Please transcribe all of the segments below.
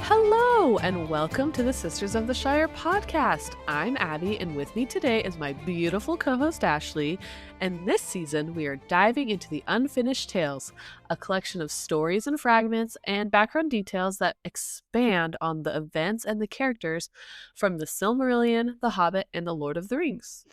Hello, and welcome to the Sisters of the Shire Podcast. I'm Abby, and with me today is my beautiful co-host Ashley. And this season, we are diving into the Unfinished Tales, a collection of stories and fragments and background details that expand on the events and the characters from the Silmarillion, The Hobbit, and The Lord of the Rings.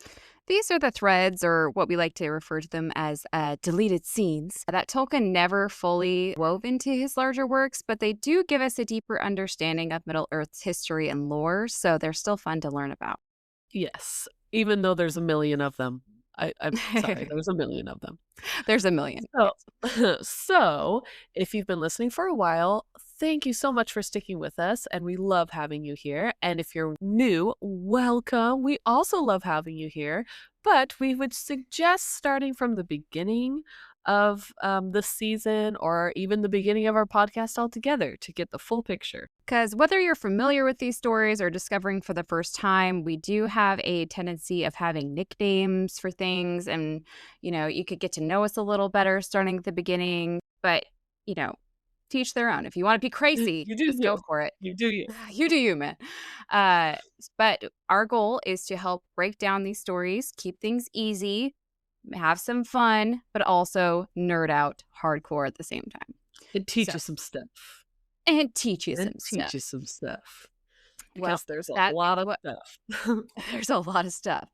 These are the threads, or what we like to refer to them as deleted scenes, that Tolkien never fully wove into his larger works, but they do give us a deeper understanding of Middle-earth's history and lore, so they're still fun to learn about. Yes, even though there's a million of them. I'm sorry, there's a million of them. There's a million. So, if you've been listening for a while, thank you so much for sticking with us, and we love having you here. And if you're new, welcome. We also love having you here, but we would suggest starting from the beginning of the season or even the beginning of our podcast altogether to get the full picture. Because whether you're familiar with these stories or discovering for the first time, we do have a tendency of having nicknames for things, and, you could get to know us a little better starting at the beginning, but, teach their own. If you want to be crazy, just go for it. You do you. You do you, man. But our goal is to help break down these stories, keep things easy, have some fun, but also nerd out hardcore at the same time. It teaches some stuff. And teach you some stuff. Well, because there's a lot of stuff. There's a lot of stuff.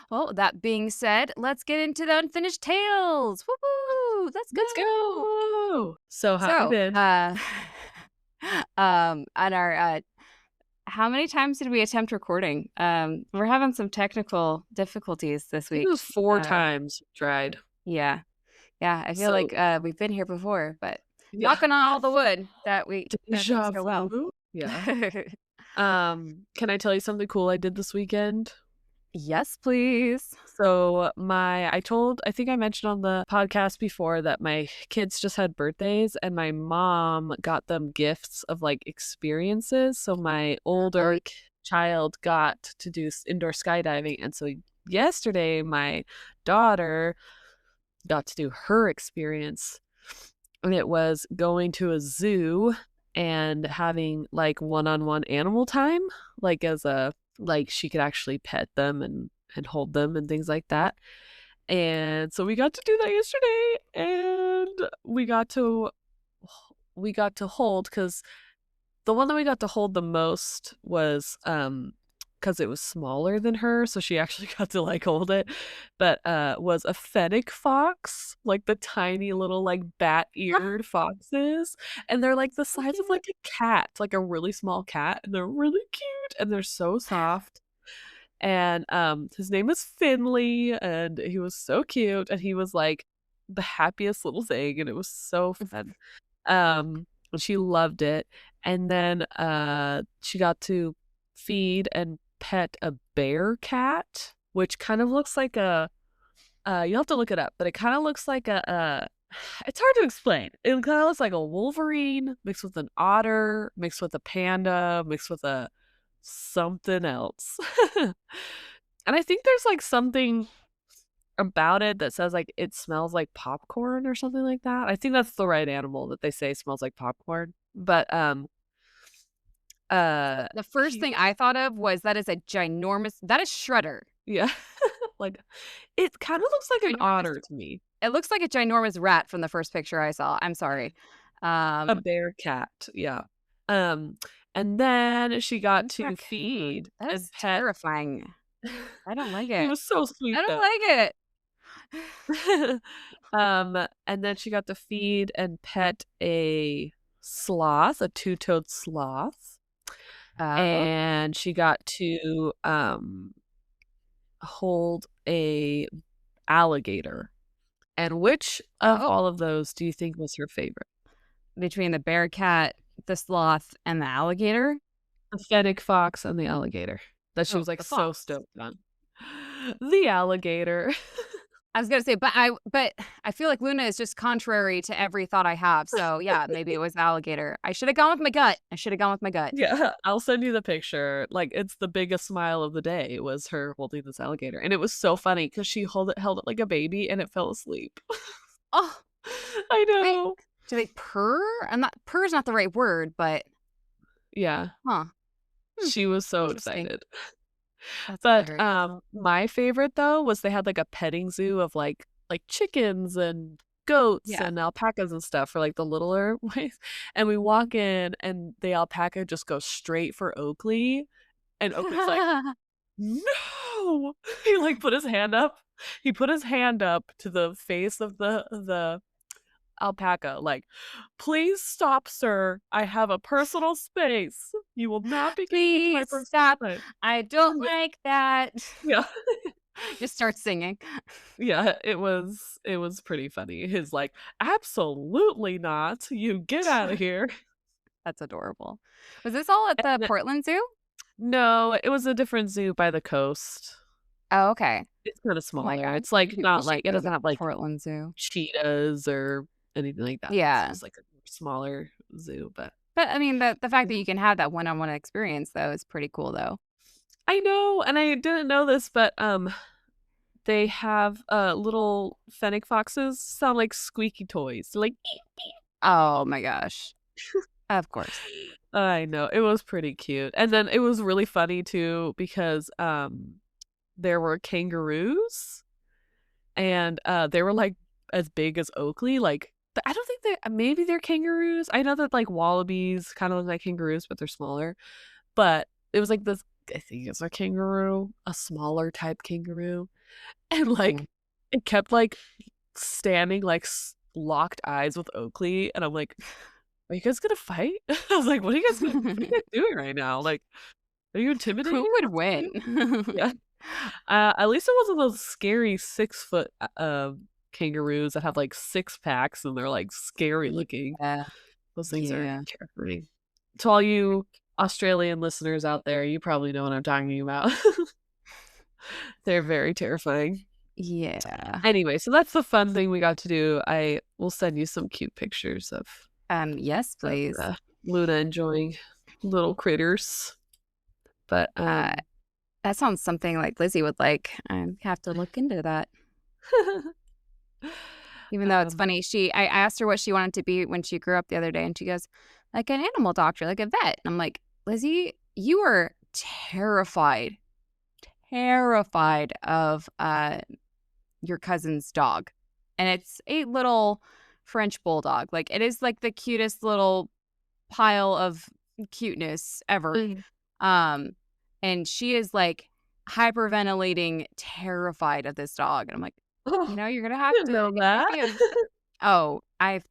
Well, that being said, let's get into the Unfinished Tales. Woo-hoo! Let's go. So how have you been? On our how many times did we attempt recording? We're having some technical difficulties this week. It was 4 times tried. Yeah. I feel like we've been here before, but knocking on all the wood that things go well. Yeah. Can I tell you something cool I did this weekend? Yes, please. So I think I mentioned on the podcast before that my kids just had birthdays, and my mom got them gifts of like experiences. So my older child got to do indoor skydiving, and so yesterday my daughter got to do her experience, and it was going to a zoo and having like one-on-one animal time, like she could actually pet them and hold them and things like that. And so we got to do that yesterday, and we got to hold, because the one that we got to hold the most was because it was smaller than her, so she actually got to like hold it, but was a fennec fox, like the tiny little like bat-eared foxes, and they're like the size of like a cat, like a really small cat, and they're really cute and they're so soft. And his name is Finley, and he was so cute, and he was like the happiest little thing, and it was so fun. She loved it. And then she got to feed and pet a bear cat, which kind of looks like a you'll have to look it up, but it kind of looks like a it's hard to explain. It kind of looks like a wolverine mixed with an otter mixed with a panda mixed with a something else. And I think there's like something about it that says like it smells like popcorn or something like that. I think that's the right animal that they say smells like popcorn. But the first thing I thought of was that is Shredder. Yeah. Like it kind of looks like an otter to me. It looks like a ginormous rat from the first picture I saw. I'm sorry. A bear cat, yeah. And then she got to feed. That is terrifying. I don't like it. It was so sweet. I don't like it. And then she got to feed and pet a sloth, a 2-toed sloth. And she got to hold a alligator. And which of all of those do you think was her favorite? Between the bear cat, the sloth, and the alligator? The fennec fox and the alligator. That she was like so stoked on. The alligator. I was gonna say, but I feel like Luna is just contrary to every thought I have. So yeah, maybe it was the alligator. I should have gone with my gut. Yeah, I'll send you the picture. Like, it's the biggest smile of the day. It was her holding this alligator, and it was so funny because she held it like a baby, and it fell asleep. Oh, I know. Do they purr? Purr is not the right word, but Yeah. Huh. She was so Interesting. excited. That's But hilarious. my favorite though was they had like a petting zoo of like chickens and goats Yeah. and alpacas and stuff for like the littler ways. And we walk in and the alpaca just goes straight for Oakley, and Oakley's like, "No!" He like put his hand up. He put his hand up to the face of the alpaca, like, "Please stop, sir. I have a personal space. You will not be getting into my Please personal stop. space." I don't like that. Yeah. Just start singing. Yeah, it was pretty funny. His like, "Absolutely not. You get out of here." That's adorable. Was this all at the And Portland Zoo? no, it was a different zoo by the coast. Oh, okay. It's kind of Oh my smaller. god. It's like We not should like it go to doesn't the have like Portland Zoo. cheetahs or anything like that. It's Yeah. just like a smaller zoo, but But I mean, the fact that you can have that one-on-one experience though is pretty cool though. I know, and I didn't know this, but they have little fennec foxes sound like squeaky toys. Like Oh my gosh. Of course. I know. It was pretty cute. And then it was really funny too because there were kangaroos and they were like as big as Oakley. Like I don't think they maybe they're kangaroos. I know that like wallabies kind of look like kangaroos, but they're smaller. But it was like this, I think it's a kangaroo, a smaller type kangaroo. And like Mm. it kept like standing like locked eyes with Oakley, and I'm like, "Are you guys gonna fight?" I was like, what are you guys doing right now? Like, are you intimidating Who would them too?" win? Yeah. At least it wasn't those scary 6 foot kangaroos that have like six packs and they're like scary looking. Yeah. Those things are Yeah. terrifying. To all you Australian listeners out there, you probably know what I'm talking about. They're very terrifying. Yeah. Anyway, so that's the fun thing we got to do. I will send you some cute pictures of Yes, please. Luna enjoying little critters. But That sounds something like Lizzie would like. I have to look into that. Even though it's funny, I asked her what she wanted to be when she grew up the other day, and she goes, like an animal doctor, like a vet. And I'm like, Lizzie, you are terrified of your cousin's dog. And it's a little French bulldog. Like it is like the cutest little pile of cuteness ever. And she is like hyperventilating, terrified of this dog. And I'm like, you're gonna have to know that.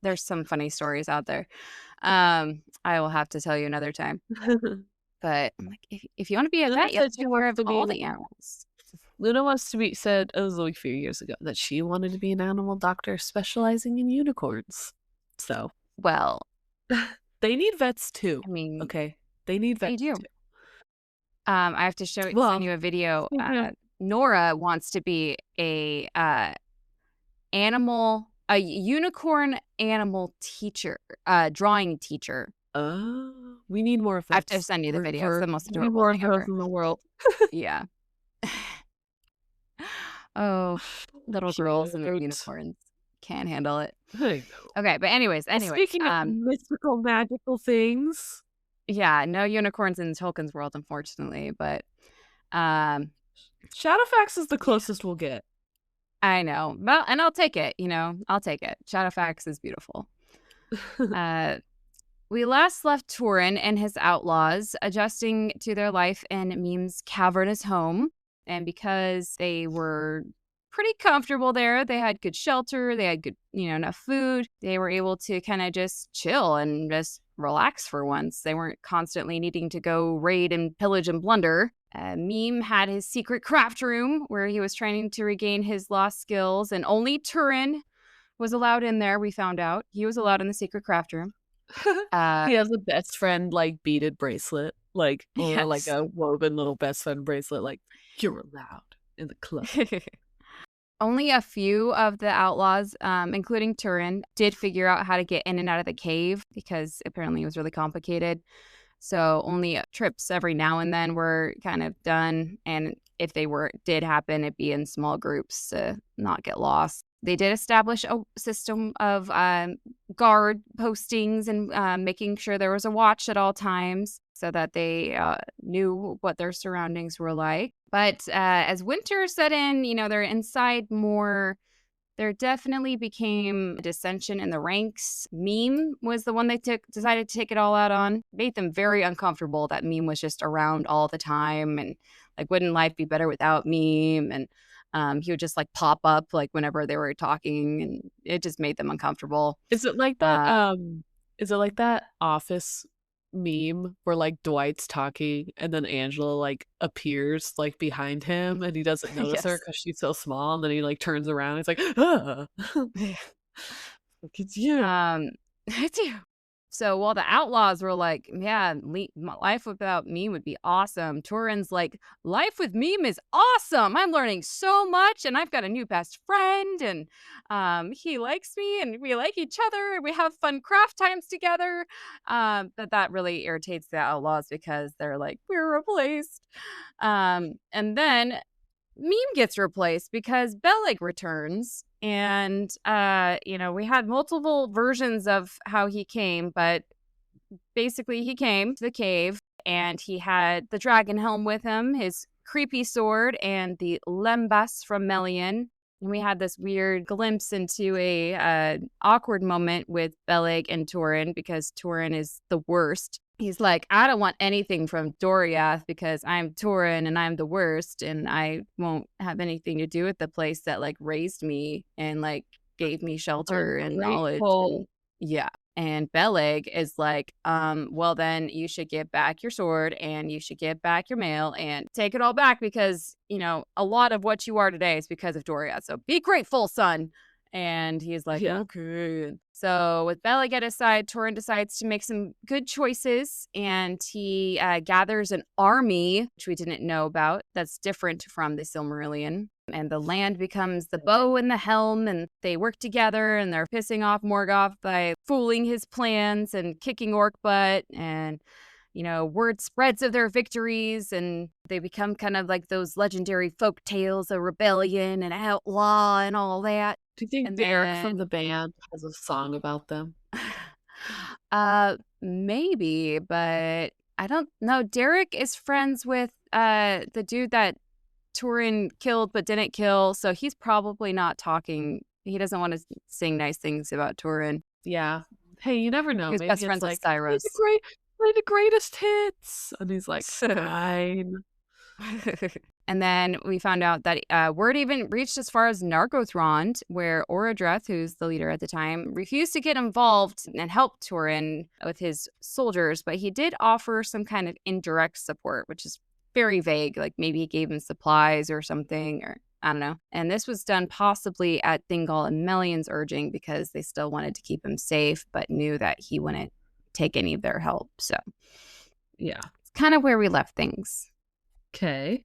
There's some funny stories out there. I will have to tell you another time. But I'm like, if you want to be a vet, you have to take care of all the animals. Luna wants to be said it was like a few years ago that she wanted to be an animal doctor specializing in unicorns. So well, they need vets too. I mean, okay, they need vets they do. too. I have to send you a video. Nora wants to be a unicorn animal teacher, drawing teacher. Oh, we need more of that. I have to send you the video. It's the most adorable more thing of those ever. in the world. Yeah. Oh, little girls and their unicorns can't handle it. I know. Okay, but anyways, Speaking of mystical, magical things, yeah, no unicorns in Tolkien's world, unfortunately. But Shadowfax is the closest we'll get. I know. Well, and I'll take it. I'll take it. Shadowfax is beautiful. We last left Turin and his outlaws adjusting to their life in Mime's cavernous home. And because they were pretty comfortable there, they had good shelter, they had good, enough food. They were able to kind of just chill and just relax for once. They weren't constantly needing to go raid and pillage and plunder. Mime had his secret craft room where he was training to regain his lost skills, and only Turin was allowed in there. We found out he was allowed in the secret craft room. He has a best friend like beaded bracelet, like or like a woven little best friend bracelet, like you're allowed in the club. Only a few of the outlaws, including Turin, did figure out how to get in and out of the cave because apparently it was really complicated. So only trips every now and then were kind of done, and if they did happen, it'd be in small groups to not get lost. They did establish a system of guard postings and making sure there was a watch at all times so that they knew what their surroundings were like. But as winter set in, they're inside more. There definitely became dissension in the ranks. Meme was the one they decided to take it all out on. Made them very uncomfortable that Meme was just around all the time, and like, wouldn't life be better without Meme? And he would just like pop up like whenever they were talking, and it just made them uncomfortable. Is it like that? Is it like that Office meme where like Dwight's talking and then Angela like appears like behind him and he doesn't notice her Yes. because she's so small, and then he like turns around and he's like, ah. It's you. It's you. So while the outlaws were like, yeah, life without Meme would be awesome, Turin's like, life with Meme is awesome. I'm learning so much, and I've got a new best friend, and he likes me, and we like each other, and we have fun craft times together. But that really irritates the outlaws because they're like, we're replaced. And then Meme gets replaced because Belleg returns. And, we had multiple versions of how he came, but basically he came to the cave and he had the dragon helm with him, his creepy sword, and the lembas from Melian. And we had this weird glimpse into a awkward moment with Belleg and Turin because Turin is the worst. He's like, I don't want anything from Doriath because I'm Turin and I'm the worst, and I won't have anything to do with the place that like raised me and like gave me shelter and knowledge. And, yeah. And Belleg is like, well, then you should give back your sword and you should give back your mail and take it all back because, a lot of what you are today is because of Doriath. So be grateful, son. And he's like, yeah, okay. So with Belleg at his side, Turin decides to make some good choices, and he gathers an army, which we didn't know about, that's different from the Silmarillion. And the land becomes the bow and the helm, and they work together, and they're pissing off Morgoth by fooling his plans and kicking orc butt, and word spreads of their victories, and they become kind of like those legendary folk tales of rebellion and outlaw and all that. Do you think Derek from the band has a song about them? Maybe, but I don't know. Derek is friends with the dude that Turin killed but didn't kill, so he's probably not talking. He doesn't want to sing nice things about Turin. Yeah. Hey, you never know. He's Maybe best friends with Cyrus. Play the greatest hits. And he's like, fine. And then we found out that word even reached as far as Nargothrond, where Orodreth, who's the leader at the time, refused to get involved and help Turin with his soldiers, but he did offer some kind of indirect support, which is very vague. Like maybe he gave him supplies or something, or I don't know. And this was done possibly at Thingol and Melian's urging because they still wanted to keep him safe, but knew that he wouldn't take any of their help. So yeah, it's kind of where we left things. Okay.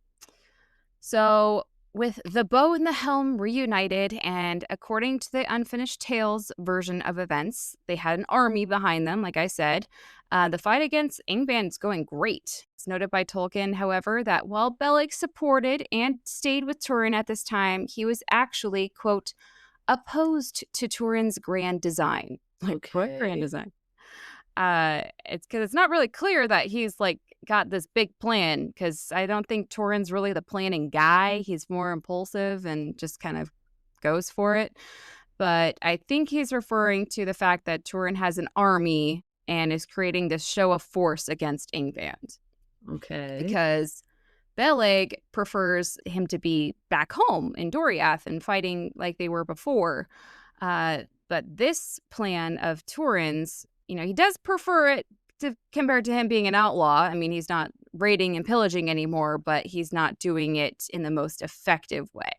So with the bow and the helm reunited, and according to the Unfinished Tales version of events, they had an army behind them, like I said. The fight against Angband is going great. It's noted by Tolkien, however, that while Belleg supported and stayed with Turin at this time, he was actually, quote, opposed to Turin's grand design. Like, what grand design? It's because it's not really clear that he's like got this big plan, because I don't think Turin's really the planning guy. He's more impulsive and just kind of goes for it. But I think he's referring to the fact that Turin has an army and is creating this show of force against Angband. Okay. Because Belleg prefers him to be back home in Doriath and fighting like they were before. But this plan of Turin's, he does prefer it compared to him being an outlaw. I mean, he's not raiding and pillaging anymore, but he's not doing it in the most effective way,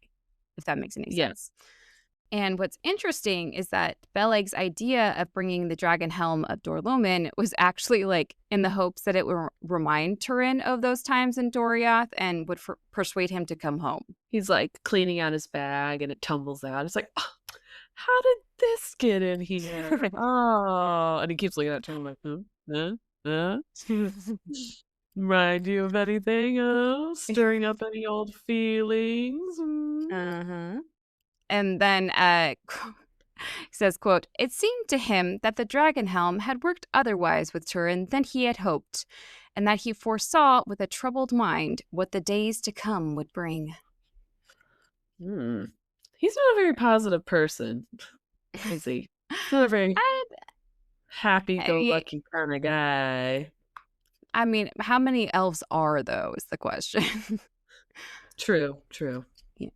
if that makes any sense. And what's interesting is that Beleg's idea of bringing the dragon helm of Dorloman was actually like in the hopes that it would remind Turin of those times in Doriath and would persuade him to come home. He's like cleaning out his bag and it tumbles out. It's like, oh, how did this get in here? Oh, and he keeps looking at Turin like, remind you of anything else? Stirring up any old feelings? Uh-huh. And then he says, quote, "It seemed to him that the dragon helm had worked otherwise with Turin than he had hoped, and that he foresaw with a troubled mind what the days to come would bring." Hmm. He's not a very positive person, is he? He's not a very I, happy-go-lucky kind of guy. I mean, how many elves are, though, is the question. True, true. Yeah.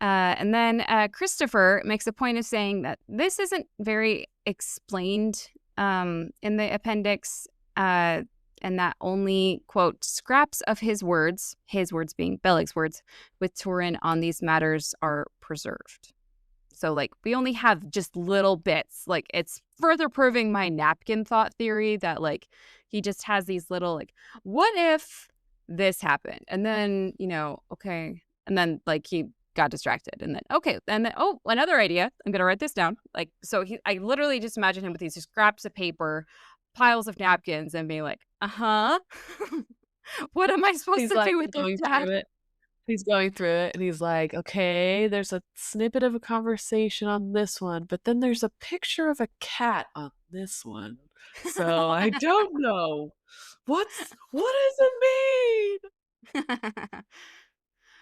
And then Christopher makes a point of saying that this isn't very explained in the appendix, and that only, quote, "scraps of his words being Beleg's words, with Turin on these matters are preserved." So, like, we only have just little bits. Like, it's further proving my napkin thought theory that, like, he just has these little, like, what if this happened? And then, okay. And then, like, he got distracted. And then, okay. And then, oh, another idea. I'm going to write this down. Like, so I literally just imagine him with these scraps of paper, piles of napkins, and being like, what am I supposed to do with this, Dad? He's going through it and he's like, okay, there's a snippet of a conversation on this one, but then there's a picture of a cat on this one. So I don't know. What does it mean?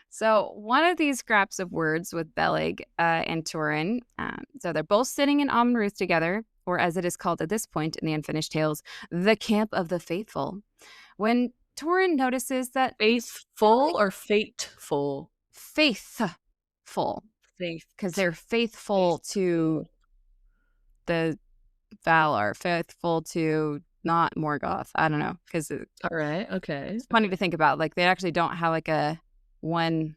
So one of these scraps of words with Beleg and Turin, so they're both sitting in Amon Rudh together, or as it is called at this point in the Unfinished Tales, the Camp of the Faithful. When Turin notices that... Faithful or fateful? Faithful. Because they're faithful to the Valar, faithful to not Morgoth. I don't know. Because all right, okay. It's funny to think about. Like, they actually don't have like a one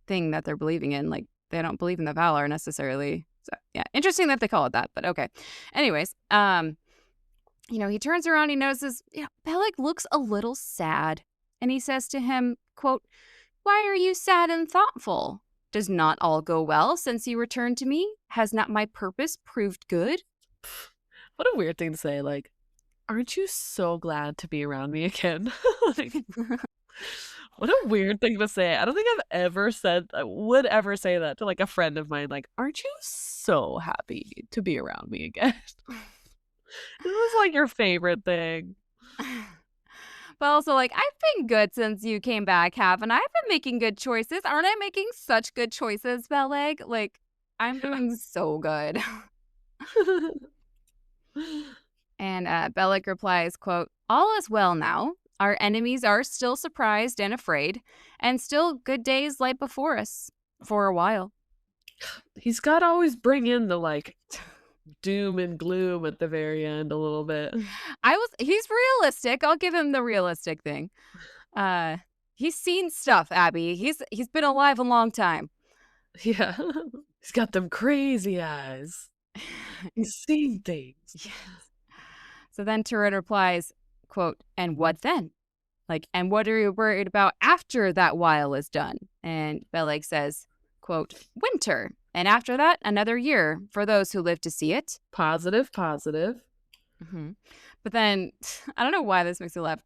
thing that they're believing in. Like, they don't believe in the Valar necessarily. So yeah, interesting that they call it that, but okay. Anyways, he turns around, he notices, Beleg looks a little sad. And he says to him, quote, "Why are you sad and thoughtful? Does not all go well since you returned to me? Has not my purpose proved good?" What a weird thing to say. Like, aren't you so glad to be around me again? Like, what a weird thing to say. I don't think I would ever say that to like a friend of mine. Like, aren't you so happy to be around me again? This was like your favorite thing. But also, like, I've been good since you came back, haven't I? I've been making good choices. Aren't I making such good choices, Beleg? Like, I'm doing so good. And Beleg replies, quote, "All is well now. Our enemies are still surprised and afraid, and still good days lie before us for a while." He's got to always bring in the, like, doom and gloom at the very end a little bit. He's realistic. I'll give him the realistic thing. He's seen stuff, Abby. He's been alive a long time. Yeah. He's got them crazy eyes. He's seen things. Yes. So then Turin replies, quote, "And what then? Like, and what are you worried about after that while is done?" And Beleg says, quote, "Winter. And after that, another year for those who live to see it." Positive. Mm-hmm. But then, I don't know why this makes me laugh.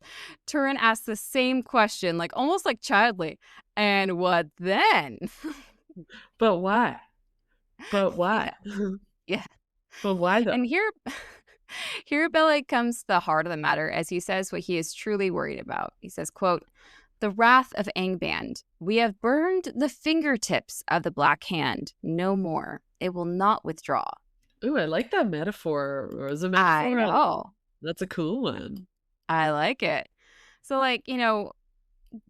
Turin asks the same question, like almost like childly. "And what then?" But why? Yeah. But why though? And here Beleg comes to the heart of the matter as he says what he is truly worried about. He says, quote, "The wrath of Angband. We have burned the fingertips of the Black Hand. No more. It will not withdraw." Ooh, I like that metaphor. Or is a metaphor? I know. That's a cool one. I like it. So, like,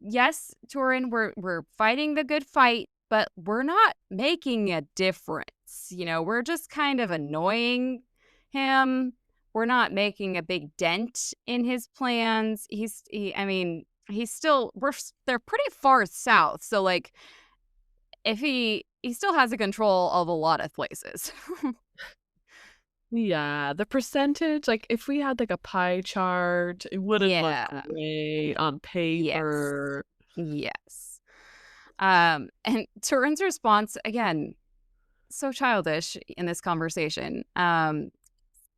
yes, Turin, we're fighting the good fight, but we're not making a difference. We're just kind of annoying him. We're not making a big dent in his plans. They're pretty far south. So, like, if he still has a control of a lot of places. Yeah, the percentage, like, if we had, like, a pie chart, it wouldn't look great on paper. Yes. And Turin's response, again, so childish in this conversation.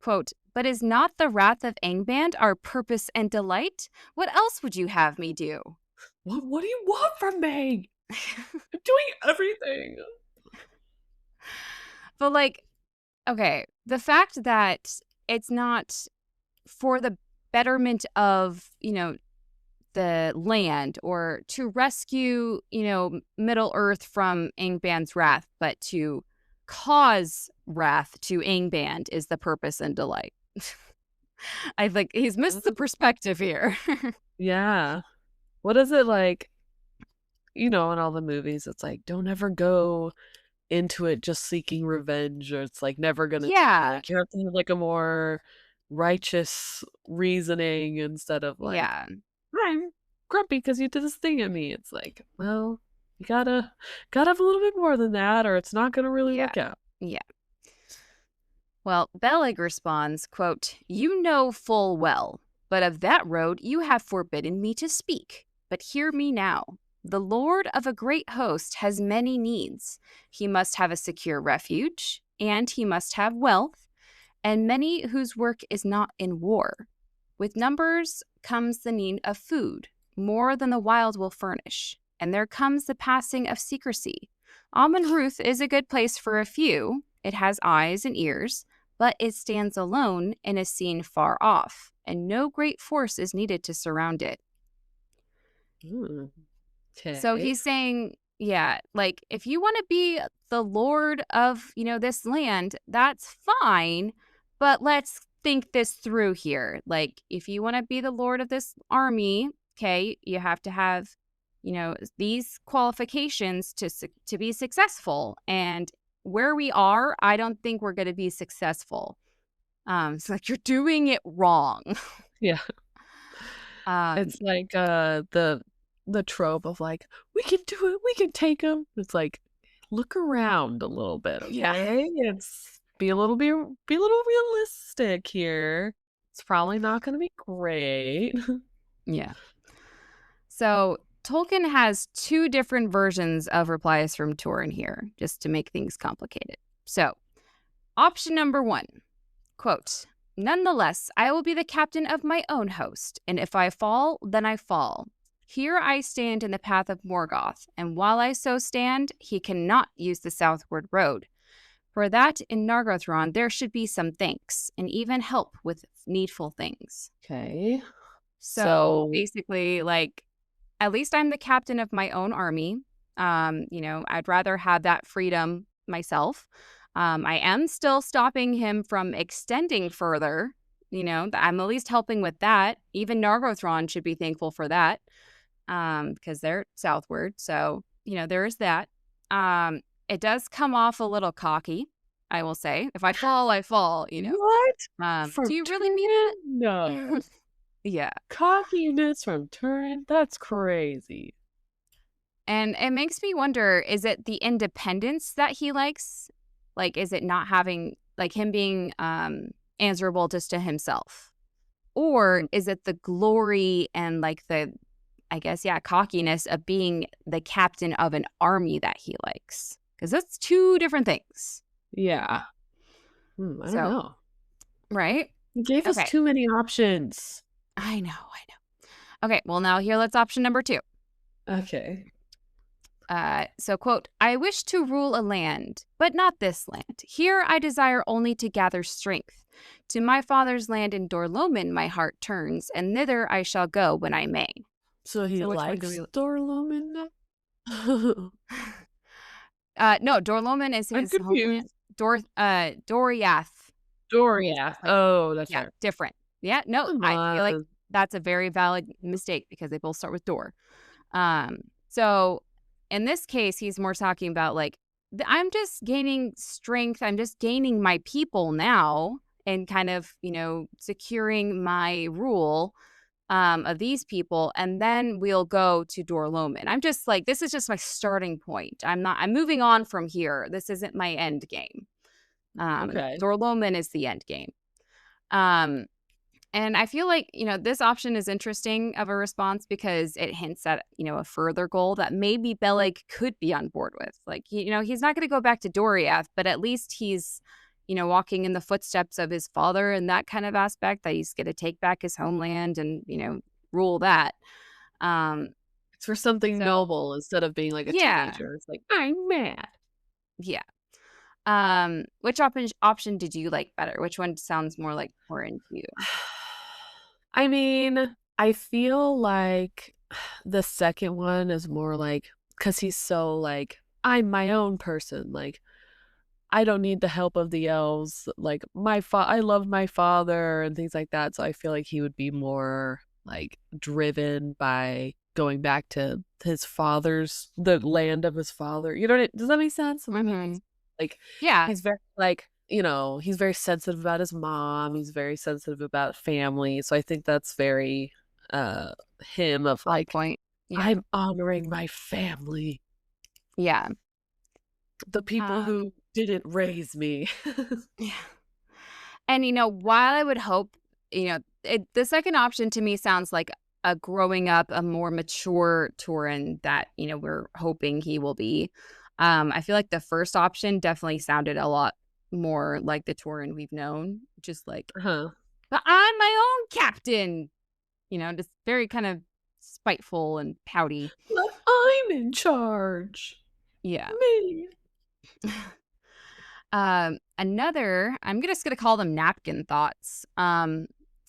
Quote, "But is not the wrath of Angband our purpose and delight? What else would you have me do?" What do you want from me? I'm doing everything. But like, okay, the fact that it's not for the betterment of, the land or to rescue, Middle Earth from Angband's wrath, but to cause wrath to Angband is the purpose and delight. I think he's missed the perspective here. Yeah. What is it like, in all the movies, it's like, don't ever go into it just seeking revenge, or it's like never gonna Yeah. like, you have to have like a more righteous reasoning instead of like, Yeah. I'm grumpy because you did this thing at me. It's like, well, you gotta have a little bit more than that, or it's not gonna really Yeah. work out. Yeah. Well, Beleg responds, quote, "You know full well, but of that road you have forbidden me to speak. But hear me now. The lord of a great host has many needs. He must have a secure refuge, and he must have wealth, and many whose work is not in war. With numbers comes the need of food, more than the wild will furnish, and there comes the passing of secrecy. Amon Rudh is a good place for a few. It has eyes and ears, but it stands alone and is seen far off, and no great force is needed to surround it." So Okay. he's saying, yeah, like if you want to be the lord of, this land, that's fine, but let's think this through here. Like if you want to be the lord of this army, okay, you have to have, these qualifications to be successful. And where we are, I don't think we're going to be successful. It's like you're doing it wrong. Yeah. um, It's like the trope of like, we can do it, we can take them. It's like, look around a little bit, yeah, okay? It's be a little realistic here. It's probably not gonna be great. yeah. So Tolkien has two different versions of replies from Turin here, just to make things complicated. So, option number one, quote, "Nonetheless, I will be the captain of my own host, and if I fall, then I fall. Here I stand in the path of Morgoth, and while I so stand, he cannot use the southward road. For that in Nargothrond there should be some thanks, and even help with needful things." Okay. So So basically, like, at least I'm the captain of my own army. I'd rather have that freedom myself. I am still stopping him from extending further. I'm at least helping with that. Even Nargothrond should be thankful for that, because they're southward. So, there is that. It does come off a little cocky, I will say. If I fall, I fall. what? Do From you really mean Turin? that? No. Yeah. Cockiness from Turin? That's crazy. And it makes me wonder, is it the independence that he likes? Like, is it not having, like, him being answerable just to himself? Or Mm, is it the glory and, like, I guess, yeah, cockiness of being the captain of an army that he likes? Because that's two different things. yeah. I don't So, know. right? He gave us Okay. too many options. I know. Okay, well, now here, let's option number two. Okay. So, quote, "I wish to rule a land, but not this land. Here I desire only to gather strength. To my father's land in Dorloman my heart turns, and thither I shall go when I may." So he So which one do likes we... Dorloman now? No, Dorloman is I'm his homeland. confused. Doriath. Doriath. Like, Oh, that's yeah, right. different. Yeah, no, Come I feel like on. that's a very valid mistake because they both start with Dor. So in this case, he's more talking about like, I'm just gaining strength. I'm just gaining my people now and kind of, securing my rule of these people. And then we'll go to Dorloman. I'm just like, this is just my starting point. I'm moving on from here. This isn't my end game. Okay. Dorloman is the end game. Um, and I feel like, this option is interesting of a response because it hints at, a further goal that maybe Beleg could be on board with. Like, he's not going to go back to Doriath, but at least he's, walking in the footsteps of his father and that kind of aspect, that he's going to take back his homeland and, rule that. It's for something So, noble instead of being like a yeah, teenager. It's like, I'm mad. yeah. Which option did you like better? Which one sounds more like Hurin to you? I mean, I feel like the second one is more like, because he's so like, I'm my own person. Like, I don't need the help of the elves. Like, I love my father and things like that. So I feel like he would be more like driven by going back to the land of his father. You know what does that make sense? Mm-hmm. Like, Yeah. he's very like, he's very sensitive about his mom. He's very sensitive about family. So I think that's very uh him of On like, point. Yeah. I'm honoring my family, Yeah. the people Um, who didn't raise me. yeah. And, while I would hope, the second option to me sounds like a growing up, a more mature Turin that, we're hoping he will be. I feel like the first option definitely sounded a lot more like the Turin we've known, just like, Huh. but I'm my own captain, just very kind of spiteful and pouty. But I'm in charge. Yeah. Me. Another, I'm just going to call them napkin thoughts.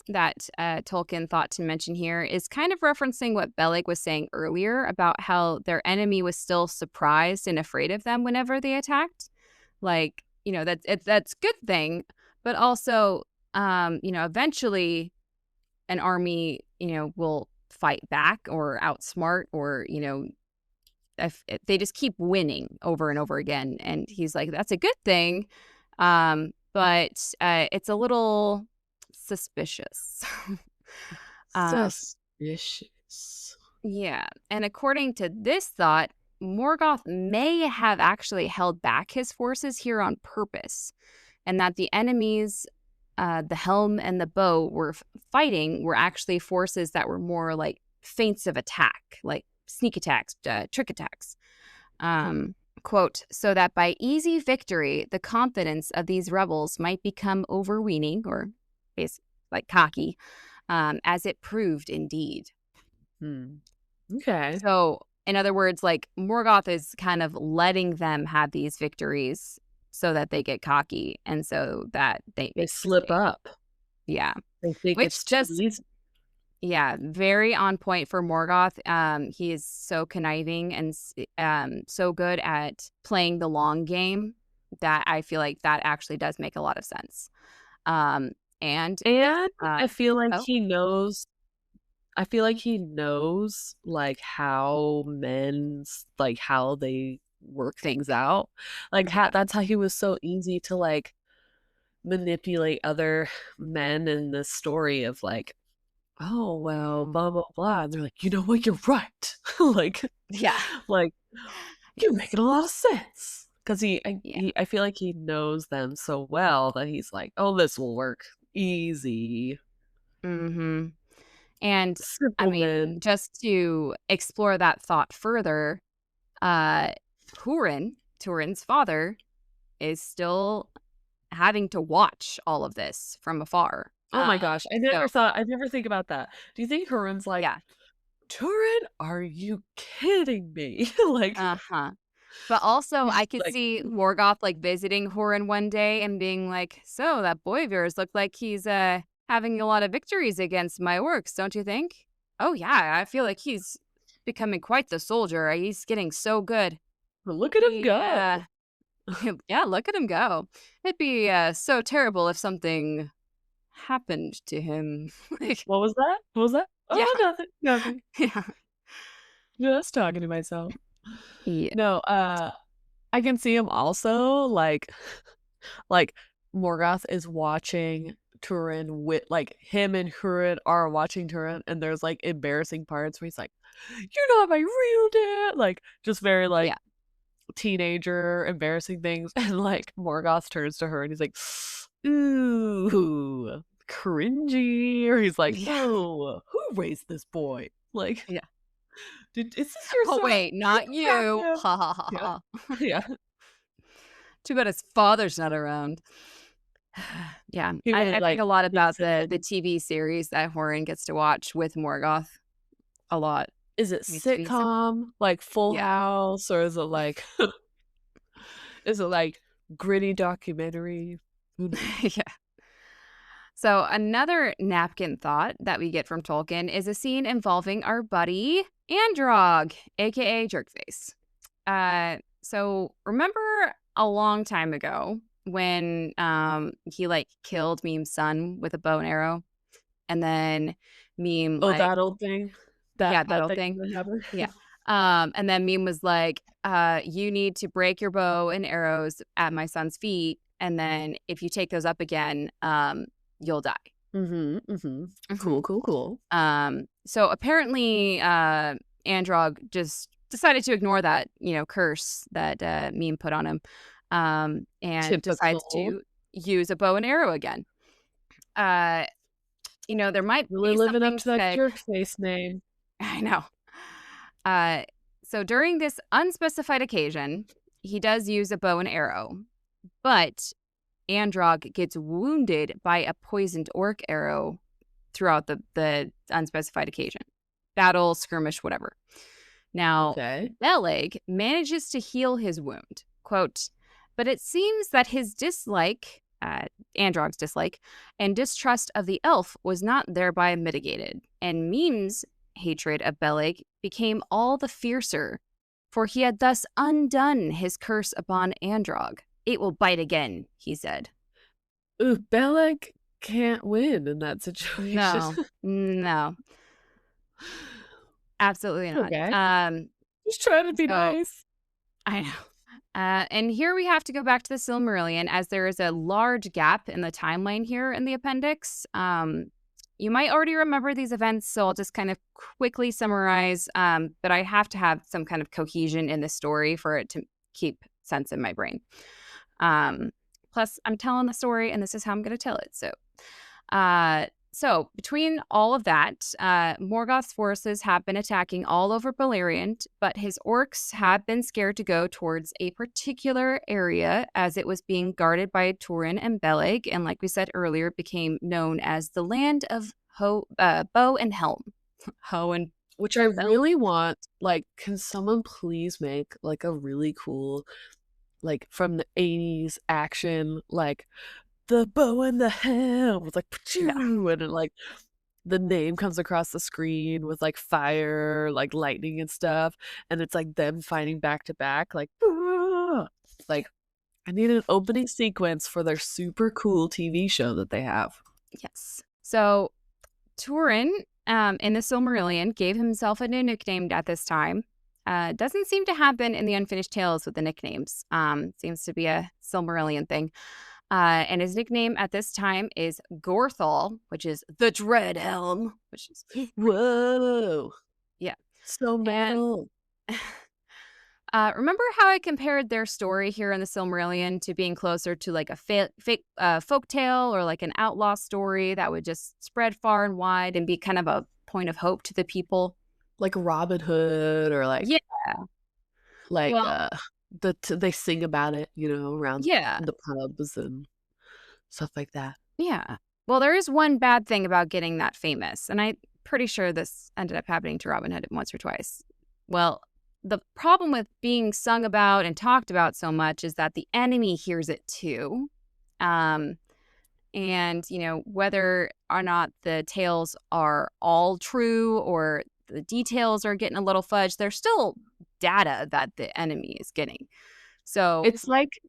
That Tolkien thought to mention here is kind of referencing what Beleg was saying earlier about how their enemy was still surprised and afraid of them whenever they attacked. Like, that's a good thing, but also, eventually an army, will fight back or outsmart or, if they just keep winning over and over again. And he's like, that's a good thing. But it's a little suspicious. uh, Suspicious. yeah. And according to this thought, Morgoth may have actually held back his forces here on purpose, and that the enemies, the helm and the bow, were fighting were actually forces that were more like feints of attack, like sneak attacks, trick attacks. Quote, so that by easy victory, the confidence of these rebels might become overweening, or basically like cocky, as it proved indeed. Okay. So, in other words, like Morgoth is kind of letting them have these victories so that they get cocky and so that they They make a slip mistake. up. Yeah. They think Which it's too just, easy. yeah, very on point for Morgoth. He is so conniving and so good at playing the long game that I feel like that actually does make a lot of sense. Um, and And uh, I feel like oh, he knows like how they work think, things out. Like yeah, that's how he was so easy to like manipulate other men in this story of like, oh well, blah blah blah. And they're like, you know what, you're right. like yeah, like you're yes, making a lot of sense. Because yeah, I feel like he knows them so well that he's like, oh, this will work easy. mm-hmm. And I Simple mean, man. just to explore that thought further, uh, Turin's father, is still having to watch all of this from afar. Oh my gosh, So I never think about that. Do you think Hurin's like, yeah, Turin, are you kidding me? like, uh-huh. But also, he's I could like, see Morgoth like visiting Hurin one day and being like, "So that boy of yours looked like he's having a lot of victories against my orcs, don't you think?" "Oh yeah, I feel like he's becoming quite the soldier. He's getting so good." look at him go. Yeah, yeah. Look at him go. It'd be so terrible if something happened to him. like, What was that? What was that? yeah, Oh, nothing, nothing. yeah, Just talking to myself. yeah, No, I can see him also like Morgoth is watching Turin with like him and Hurin are watching Turin, and there's like embarrassing parts where he's like, "You're not my real dad," like just very like yeah, teenager embarrassing things, and like Morgoth turns to her and he's like, "Ooh, cringy," or he's like, yeah, "Oh, who raised this boy? Like, yeah. is this your Oh son? wait, Are not you you. captive?" Ha ha ha Yeah, ha. yeah. Too bad his father's not around. Yeah, He really I think like a lot about digs the in. TV series that Horan gets to watch with Morgoth a lot. Is it Used to be so sitcom, like Full yeah. House, or is it like is it like gritty documentary. Yeah. So another napkin thought that we get from Tolkien is a scene involving our buddy Androg, aka Jerkface. So remember a long time ago when he like killed Meme's son with a bow and arrow, and then Meme Oh, like that old thing. That yeah, that old thing thing. that happened. Yeah. And then Meme was like, you need to break your bow and arrows at my son's feet, and then if you take those up again, you'll die. Cool. So apparently, Androg just decided to ignore that, curse that Meme put on him, and decides Typical. to use a bow and arrow again. There might Really be living up something to that said. jerk face name. I know. So during this unspecified occasion, he does use a bow and arrow, but Androg gets wounded by a poisoned orc arrow throughout the unspecified occasion. Battle, skirmish, whatever. Now, Okay. Beleg manages to heal his wound. Quote, but it seems that his dislike, Androg's dislike, and distrust of the elf was not thereby mitigated, and Meme's hatred of Beleg became all the fiercer, for he had thus undone his curse upon Androg. It will bite again, he said. Ooh, Belek can't win in that situation. No. Absolutely not. Okay. Just trying to be nice. I know. And here we have to go back to the Silmarillion, as there is a large gap in the timeline here in the appendix. You might already remember these events, so I'll just kind of quickly summarize. But I have to have some kind of cohesion in the story for it to keep sense in my brain. Plus, I'm telling the story, and this is how I'm going to tell it. So between all of that, Morgoth's forces have been attacking all over Beleriand, but his orcs have been scared to go towards a particular area as it was being guarded by Turin and Beleg, and like we said earlier, became known as the Land of Bow and Helm. Which I really want, like, can someone please make, like, a really cool, like, from the 80s action, like, the bow and the helm with like, and it, like, the name comes across the screen with like fire, like lightning and stuff, and it's like them fighting back to back, like, like, I need an opening sequence for their super cool TV show that they have. Yes. So Turin, in the Silmarillion, gave himself a new nickname at this time. Doesn't seem to happen in the Unfinished Tales with the nicknames. Seems to be a Silmarillion thing. And his nickname at this time is Gorthal, which is the Dread Helm, which is whoa, yeah, so metal. Remember how I compared their story here in the Silmarillion to being closer to like a fake folk tale or like an outlaw story that would just spread far and wide and be kind of a point of hope to the people, like Robin Hood, or like they sing about it, around the pubs and stuff like that. Yeah. Well, there is one bad thing about getting that famous, and I'm pretty sure this ended up happening to Robin Hood once or twice. Well, the problem with being sung about and talked about so much is that the enemy hears it too. And, whether or not the tales are all true or the details are getting a little fudged, there's still data that the enemy is getting. So it's like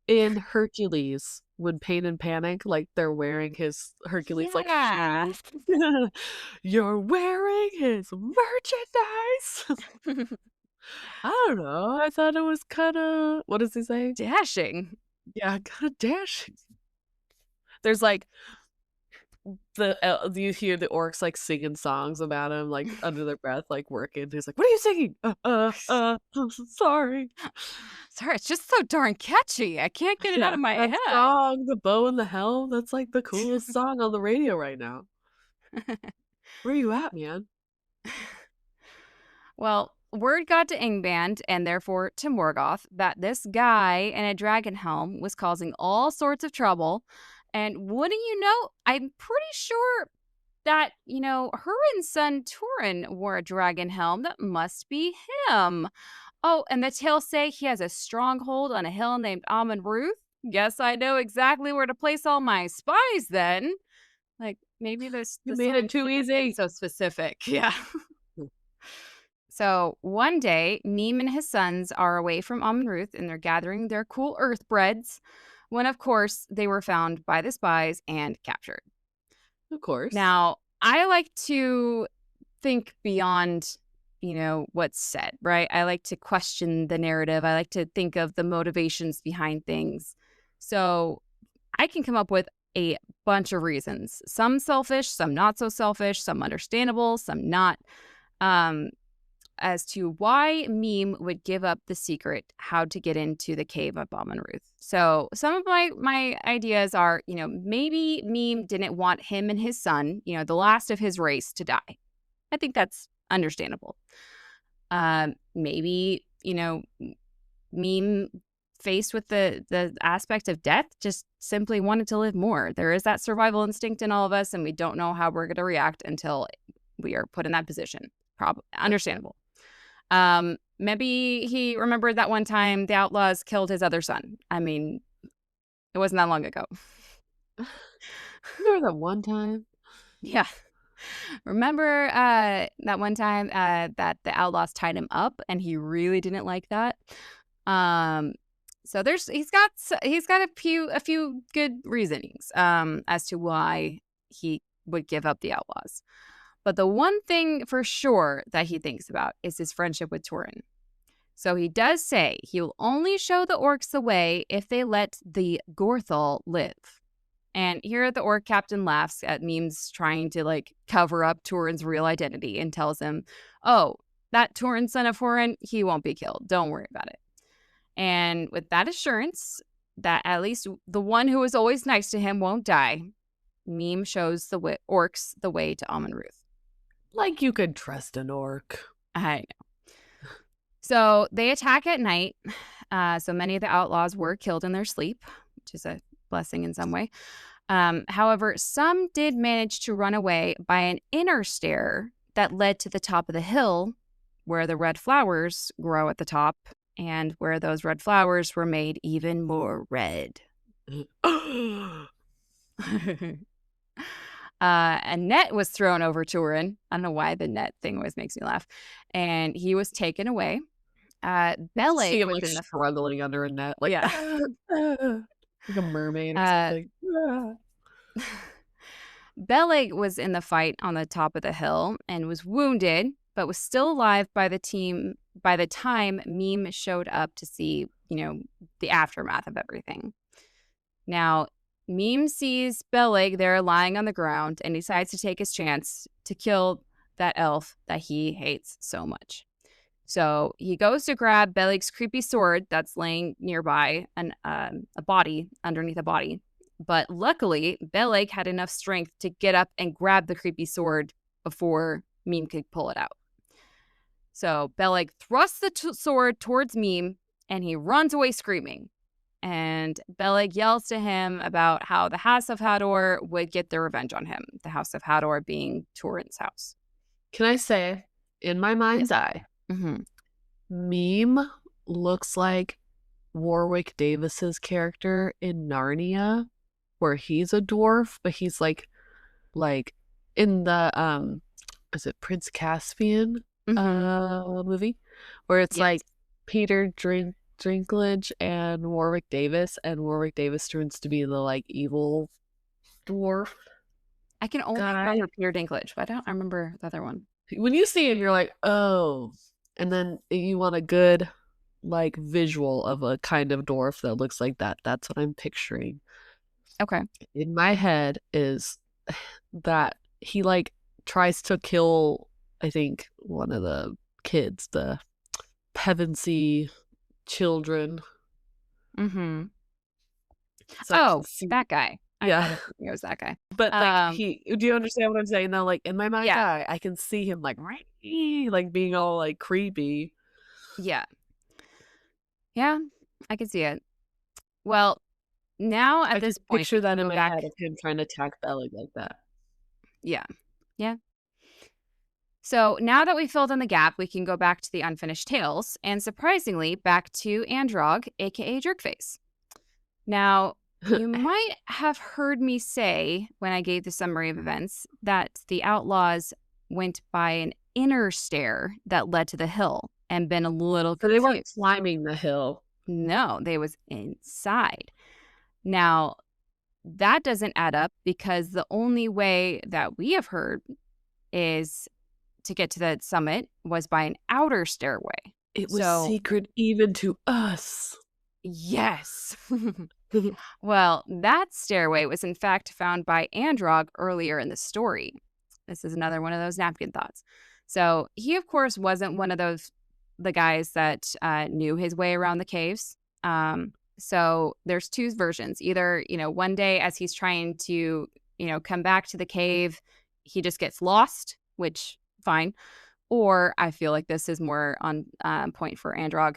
in Hercules, when Pain and Panic, like, they're wearing his Hercules like shoes. You're wearing his merchandise. I don't know. I thought it was kind of, what does he say? Dashing. Yeah, kind of dashing. There's like you hear the orcs like singing songs about him, like under their breath, like working. He's like, "What are you singing?" Sorry, it's just so darn catchy. I can't get it out of my head. Song, "The Bow and the Helm," that's like the coolest song on the radio right now. Where you at, man? Well, word got to Ingband, and therefore to Morgoth, that this guy in a dragon helm was causing all sorts of trouble. And wouldn't you know, I'm pretty sure that, Hurin's son Turin wore a dragon helm. That must be him. Oh, and the tales say he has a stronghold on a hill named Amon Rudh. guess I know exactly where to place all my spies then. Like, maybe this You the made it too easy. so specific. Yeah. So one day, Neem and his sons are away from Amon Rudh and they're gathering their cool earthbreads when, of course, they were found by the spies and captured. Of course. Now, I like to think beyond, what's said, right? I like to question the narrative. I like to think of the motivations behind things. So I can come up with a bunch of reasons. Some selfish, some not so selfish, some understandable, some not. As to why Meme would give up the secret how to get into the cave of Amon Rudh. So some of my ideas are, maybe Meme didn't want him and his son, the last of his race, to die. I think that's understandable. Maybe, Meme, faced with the aspect of death, just simply wanted to live more. There is that survival instinct in all of us, and we don't know how we're going to react until we are put in that position. Understandable. Maybe he remembered that one time the outlaws killed his other son. I mean, it wasn't that long ago. Remember that one time? Yeah. Remember that one time that the outlaws tied him up, and he really didn't like that. So he's got a few good reasonings as to why he would give up the outlaws. But the one thing for sure that he thinks about is his friendship with Turin. So he does say he will only show the orcs the way if they let the Gorthal live. And here the orc captain laughs at Meme's trying to cover up Turin's real identity and tells him, oh, that Turin son of Hurin, he won't be killed. Don't worry about it. And with that assurance that at least the one who was always nice to him won't die, Meme shows the orcs the way to Amon Rudh. Like you could trust an orc. I know. So they attack at night. So many of the outlaws were killed in their sleep, which is a blessing in some way. However, some did manage to run away by an inner stair that led to the top of the hill where the red flowers grow at the top and where those red flowers were made even more red. A net was thrown over Turin. I don't know why the net thing always makes me laugh. And he was taken away. Beleg see him was in the struggling under a net, like a mermaid or something. Beleg was in the fight on the top of the hill and was wounded, but was still alive by the time Meme showed up to see, the aftermath of everything. Now, Meme sees Beleg there lying on the ground and decides to take his chance to kill that elf that he hates so much. So he goes to grab Beleg's creepy sword that's laying nearby a body, underneath a body. But luckily, Beleg had enough strength to get up and grab the creepy sword before Meme could pull it out. So Beleg thrusts the sword towards Meme and he runs away screaming. And Beleg yells to him about how the House of Hador would get their revenge on him. The House of Hador being Turin's house. Can I say, in my mind's eye, Meme looks like Warwick Davis's character in Narnia, where he's a dwarf, but he's like in the is it Prince Caspian movie, where it's like Peter Dinklage and Warwick Davis, and Warwick Davis turns to be the evil dwarf. I can only remember Peter Dinklage, but I remember the other one. When you see it, you're like, oh, and then you want a good visual of a kind of dwarf that looks like that. That's what I'm picturing. Okay. In my head is that he tries to kill, I think, one of the kids, the Pevensey children. So that guy. Yeah, it was that guy. But do you understand what I'm saying though? In my mind's eye, I can see him being all creepy. Yeah, I can see it. Well, now at this point, picture that in my head of him trying to attack Beleg like that. Yeah. So now that we filled in the gap, we can go back to the unfinished tales, and surprisingly, back to Androg, aka Jerkface. Now, you might have heard me say when I gave the summary of events that the outlaws went by an inner stair that led to the hill and been a little So they weren't confused. climbing the hill. No, they was inside. Now, that doesn't add up because the only way that we have heard is to get to the summit was by an outer stairway. It was secret even to us. Yes. Well, that stairway was in fact found by Androg earlier in the story. This is another one of those napkin thoughts. So he, of course, wasn't one of the guys that knew his way around the caves. So there's two versions. Either, one day as he's trying to, come back to the cave, he just gets lost, which fine. Or I feel like this is more on point for Androg.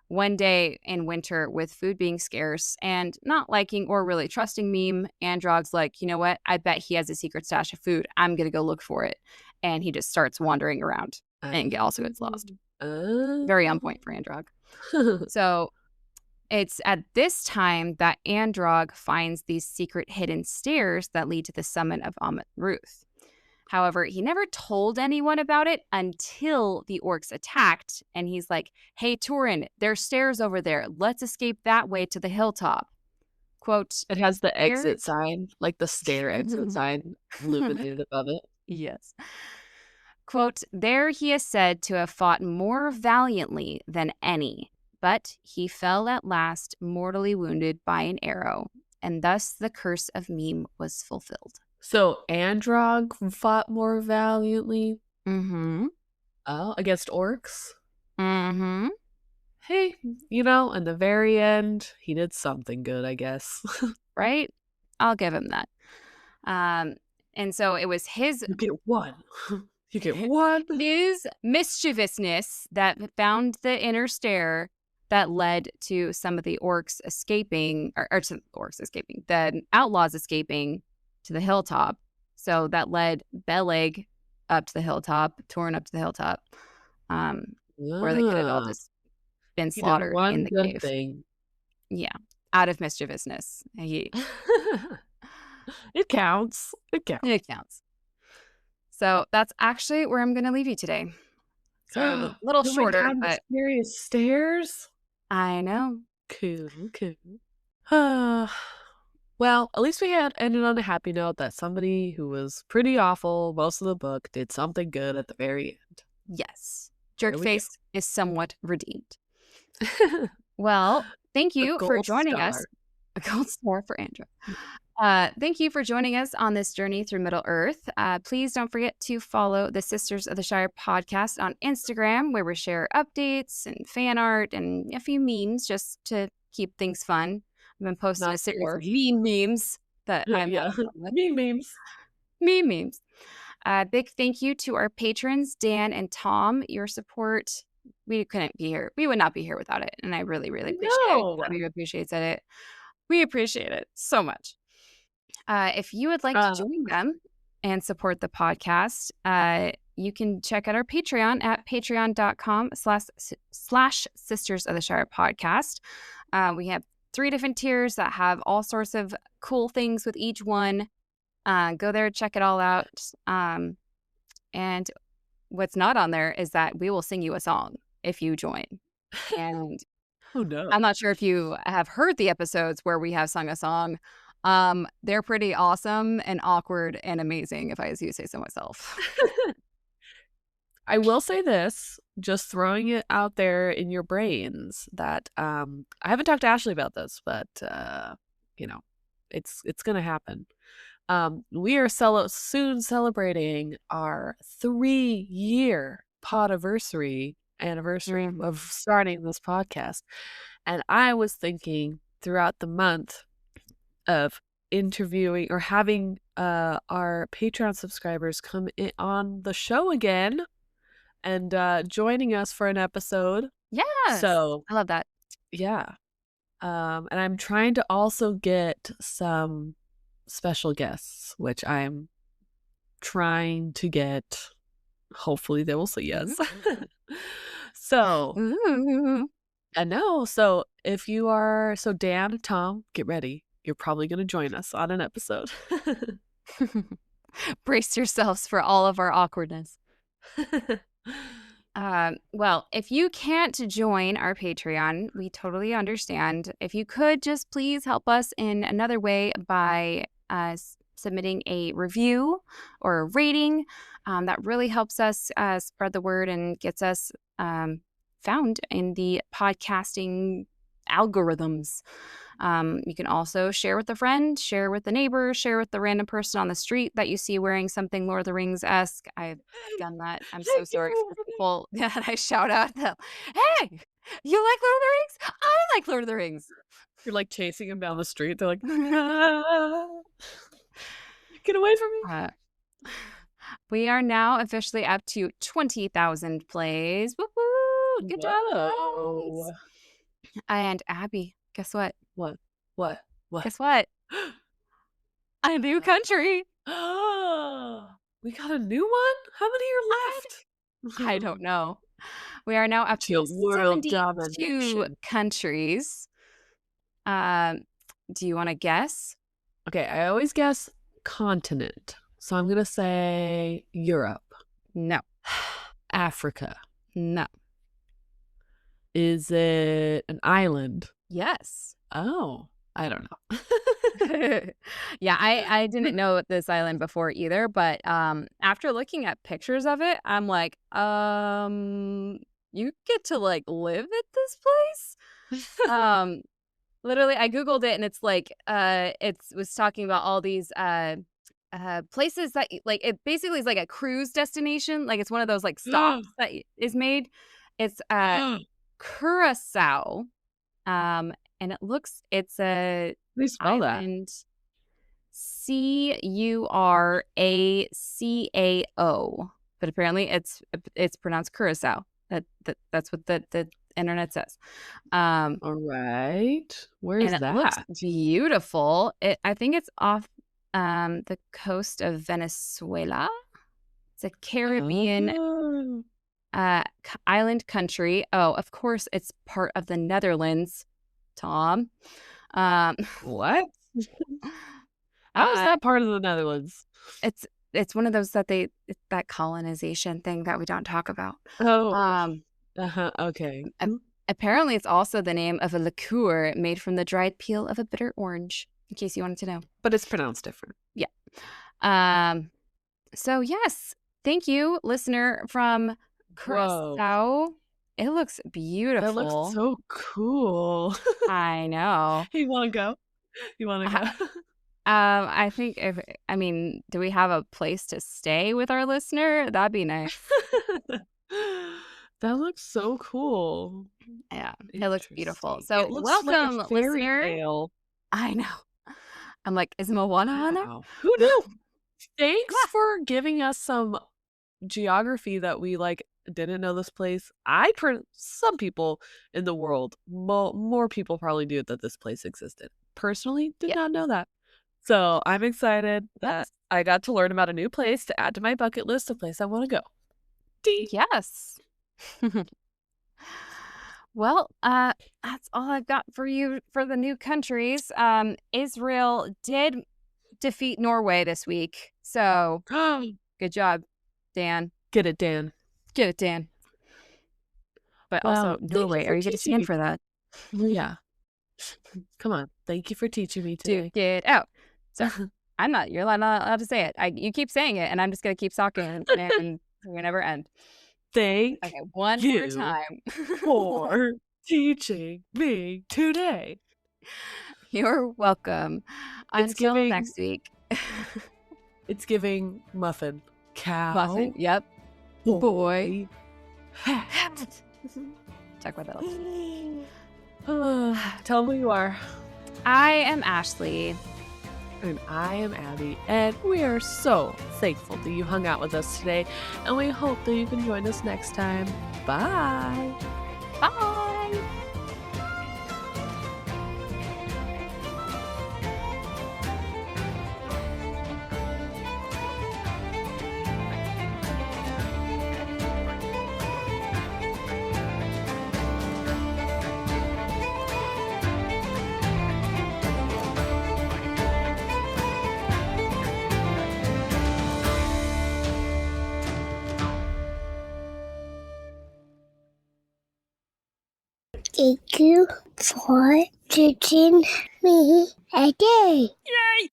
One day in winter, with food being scarce and not liking or really trusting Meme, Androg's like, you know what? I bet he has a secret stash of food. I'm going to go look for it. And he just starts wandering around and also gets lost. Very on point for Androg. So it's at this time that Androg finds these secret hidden stairs that lead to the summit of Amon Rudh. However, he never told anyone about it until the orcs attacked, and he's like, hey, Turin, there's stairs over there. Let's escape that way to the hilltop. Quote, it has the exit sign, like the stair exit sign illuminated above it. Yes. Quote, there he is said to have fought more valiantly than any, but he fell at last mortally wounded by an arrow, and thus the curse of Meme was fulfilled. So Androg fought more valiantly? Mm-hmm. Oh, against orcs? Mm-hmm. Hey, in the very end, he did something good, I guess. Right? I'll give him that. And so it was his... You get one. You get one. His mischievousness that found the inner stair that led to some of the orcs escaping, or to the orcs escaping, the outlaws escaping to the hilltop. So that led Beleg up to the hilltop, Turin up to the hilltop, where they could have all just been slaughtered in the cave. Thing. Yeah, out of mischievousness. It counts. It counts. So that's actually where I'm going to leave you today. So a little shorter, but mysterious stairs. I know. Cool. Well, at least we had ended on a happy note that somebody who was pretty awful most of the book did something good at the very end. Yes. Jerkface is somewhat redeemed. Well, thank you for joining us. A gold star for Andrew. Thank you for joining us on this journey through Middle-earth. Please don't forget to follow the Sisters of the Shire podcast on Instagram, where we share updates and fan art and a few memes just to keep things fun. I've been posting a series of memes that I'm memes. Big thank you to our patrons, Dan and Tom. Your support, we couldn't be here. We would not be here without it. And I really, really appreciate it. We appreciate it. We appreciate it so much. If you would like to join them and support the podcast, you can check out our Patreon at patreon.com/Sisters of the Shire podcast. We have 3 different tiers that have all sorts of cool things with each one. Go there, check it all out. And what's not on there is that we will sing you a song if you join. And oh no, I'm not sure if you have heard the episodes where we have sung a song. They're pretty awesome and awkward and amazing, if I do say so myself. I will say this, just throwing it out there in your brains, that I haven't talked to Ashley about this, but it's gonna happen. We are soon celebrating our 3-year podiversary anniversary of starting this podcast, and I was thinking throughout the month of interviewing or having our Patreon subscribers come in on the show again and joining us for an episode. Yes. So I love that. Yeah. And I'm trying to also get some special guests, which I'm trying to get. Hopefully they will say yes. So I know. So if you are, so Dan, Tom, get ready. You're probably going to join us on an episode. Brace yourselves for all of our awkwardness. Well, if you can't join our Patreon, we totally understand. If you could just please help us in another way by submitting a review or a rating, that really helps us spread the word and gets us found in the podcasting algorithms. You can also share with a friend, share with a neighbor, share with the random person on the street that you see wearing something Lord of the Rings-esque. I've done that. I'm so sorry for people that I shout out them. Hey, you like Lord of the Rings? I like Lord of the Rings. You're like chasing them down the street. They're like, get away from me. We are now officially up to 20,000 plays. Woo-hoo! Good job, guys. And Abby, guess what? What? Guess what? A new country. We got a new one? How many are left? I don't know. We are now up to world 72 domination. countries. Do you want to guess? Okay, I always guess continent. So I'm going to say Europe. No. Africa. No. Is it an island? Yes. Oh, I don't know. Yeah, I didn't know this island before either, but after looking at pictures of it, I'm like, you get to like live at this place? Literally, I Googled it and it's like, it was talking about all these places that like, it basically is like a cruise destination. Like it's one of those like stops that is made. It's Curacao. And it's a Please spell island. Curacao, but apparently it's pronounced Curacao. That's what the internet says. All right, where is and it that? looks beautiful. I think it's off the coast of Venezuela. It's a Caribbean island country. Oh, of course, it's part of the Netherlands. Tom, what? How is that part of the Netherlands? It's one of those that colonization thing that we don't talk about. Oh, okay. Apparently, it's also the name of a liqueur made from the dried peel of a bitter orange. In case you wanted to know, but it's pronounced different. Yeah. So yes, thank you, listener from Curacao. Whoa. It looks beautiful. That looks so cool. I know. You want to go? I think do we have a place to stay with our listener? That'd be nice. That looks so cool. Yeah, it looks beautiful. So welcome, like listener. Tale. I know. I'm like, is Moana on there? Who knew? Thanks for giving us some geography that we like didn't know this place. Some people in the world, more people probably knew that this place existed. Personally, did not know that. So I'm excited that I got to learn about a new place to add to my bucket list of place I want to go. Yes. Well, that's all I've got for you for the new countries. Israel did defeat Norway this week. So good job, Dan. Get it, Dan. But also, Norway, are you going to stand for that? Yeah. Come on. Thank you for teaching me today. Dude, get out. So I'm not. You're not allowed to say it. You keep saying it, and I'm just going to keep talking, and we never end. Thank one more time for teaching me today. You're welcome. Until next week. It's giving muffin. Cow. Muffin. Yep. Boy. Talk about that. Tell me who you are. I am Ashley. And I am Abby. And we are so thankful that you hung out with us today. And we hope that you can join us next time. Bye. Bye. Thank you for teaching me a day. Yay!